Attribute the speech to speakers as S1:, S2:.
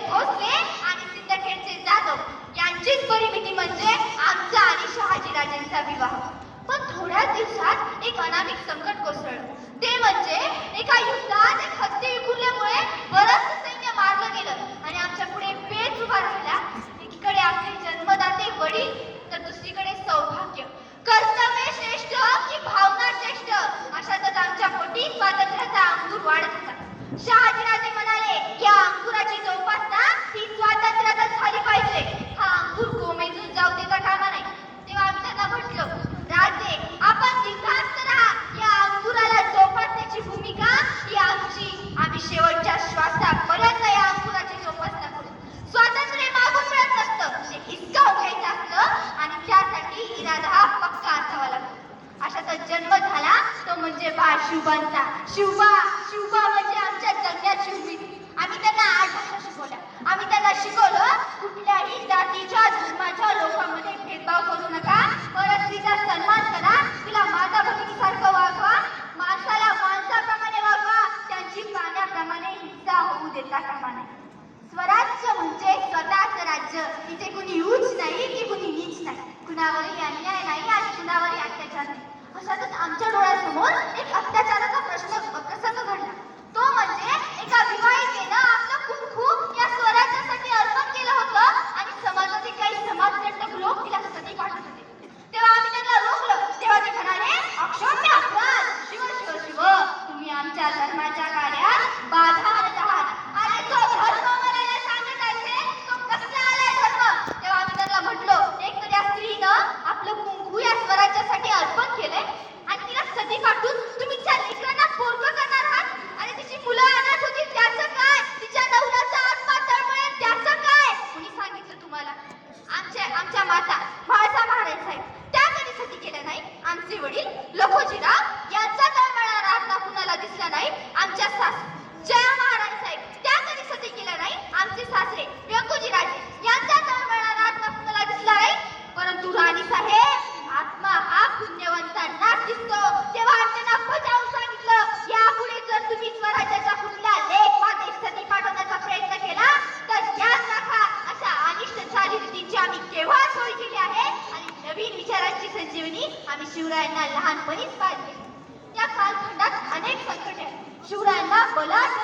S1: भोसले आणि सिंदखेडचे जाधव यांचीच परिमिती म्हणजे आमचा आणि शहाजीराजेंचा विवाह. पण थोड्याच दिवसात एक अनामिक संकट कोसळलं. ते म्हणजे एका युद्धात एक हत्ती विखुरल्यामुळे बरंच सैन्य मारलं गेलं आणि आमच्या पुढे पेच उभा राहिला. एकीकडे आपले जन्मदाते वडील तर दुसरीकडे सौभाग्य. कर्तव्य श्रेष्ठ की भावना श्रेष्ठ अशातच आमच्या पोटी स्वातंत्र्याचा अंकुर वाढत होता. शहाजीराजे म्हणाले, या अंकुराची जोपासना ही स्वातंत्र्यातच झाली पाहिजे. हा अंकुर कोमेजून जाऊ देता कामा नाही. तेव्हा आम्ही त्यांना म्हटलो, राजे आपण निर्धास्त राहा. या अंकुराला जोपासण्याची भूमिका ही आमची. आम्ही शेवटच्या श्वासापर्यंत या अंकुराची जोपासना करू. स्वातंत्र्य मागून मिळत नसतं, ते हिसकावून घ्यायचं असतं आणि त्यासाठी इरादा हा पक्का असावा लागतो. अशाचा जन्म झाला तो म्हणजे बाळ शिवबांचा. शिवबा म्हणजे आमच्या जगण्यात शिवबीर. आम्ही त्यांना 8 भाषा शिकवल्या. आम्ही त्यांना शिकवलं, कुठल्याही जातीच्या धर्माच्या लोकांमध्ये भेदभाव करू नका. परस्त्रीचा सन्मान करा. तिला माता भगिनीसारखं वागवा. माणसाला माणसाप्रमाणे वागवा. त्यांची प्राण्याप्रमाणे हिंसा होऊ देता कामा नये. स्वराज्य म्हणजे स्वतःच राज्य. तिथे कुणी उच्च नाही की कुणी नीच नाही. कुणावरही अन्याय नाही आणि कुणावरही अत्याचार नाही. अशातच आमच्या डोळ्यासमोर एक अत्याचाराचा प्रसंग घडला. तो म्हणजे एका विवाहितेनं आपलं कुंकू या स्वराज्यासाठी अर्पण केलं होतं आणि समाजातील काही समाजकंटक लोक तिला सती पाठवत होते. तेव्हा आम्ही त्यांना रोखलं. तेव्हा ते म्हणाले, अक्षम्य अपराध. शिव शिव शिव, तुम्ही आमच्या धर्माच्या कार्यात बाधा आणत आहात. आणि जो धर्म म्हणायला सांगत असेल तो कसला आलाय धर्म? तेव्हा आम्ही त्यांना म्हटलो, एक तर या स्त्रीनं आपलं कुंकू या स्वराज्यासाठी अर्पण केलंय आणि तिला सती पाठवून तुम्ही त्या लेकरांना पोरगं करणार आहात. आणि तिची मुलं अनाथ होतील त्याचं काय? तिच्या नवऱ्याचा आत्मा तळमळेल त्याचं काय? कुणी सांगितलं तुम्हाला? आमच्या माता म्हाळसा महाराज साहेब त्या कधी सती केल्या नाही. आमचे वडील लखोजीराव यांचा तळमळणारा आत्मा कुणाला दिसला नाही. आमच्या सासू जया महाराज साहेब त्या कधी सती केल्या नाही. आमचे सासरे व्यंकोजीराजे यांचा तळमळणारा आत्मा कुणाला दिसला नाही. परंतु राणी साहेब आत्मा हा पुण्यवंतांनाच दिसतो. तेव्हा त्यांना बजावून सांगितलं, यापुढे जर तुम्ही स्वराज्याचा कुठला लेख वा देश सती पाठवण्याचा प्रयत्न केला तर याच राखा. अशा अनिष्ट चालीरीतींची आम्ही केव्हा सोय केली आहे आणि नवीन विचारांची संजीवनी आम्ही शिवरायांना लहानपणीच पाहिली. त्या कालखंडात अनेक संकटे. शिवरायांना बलाढ्य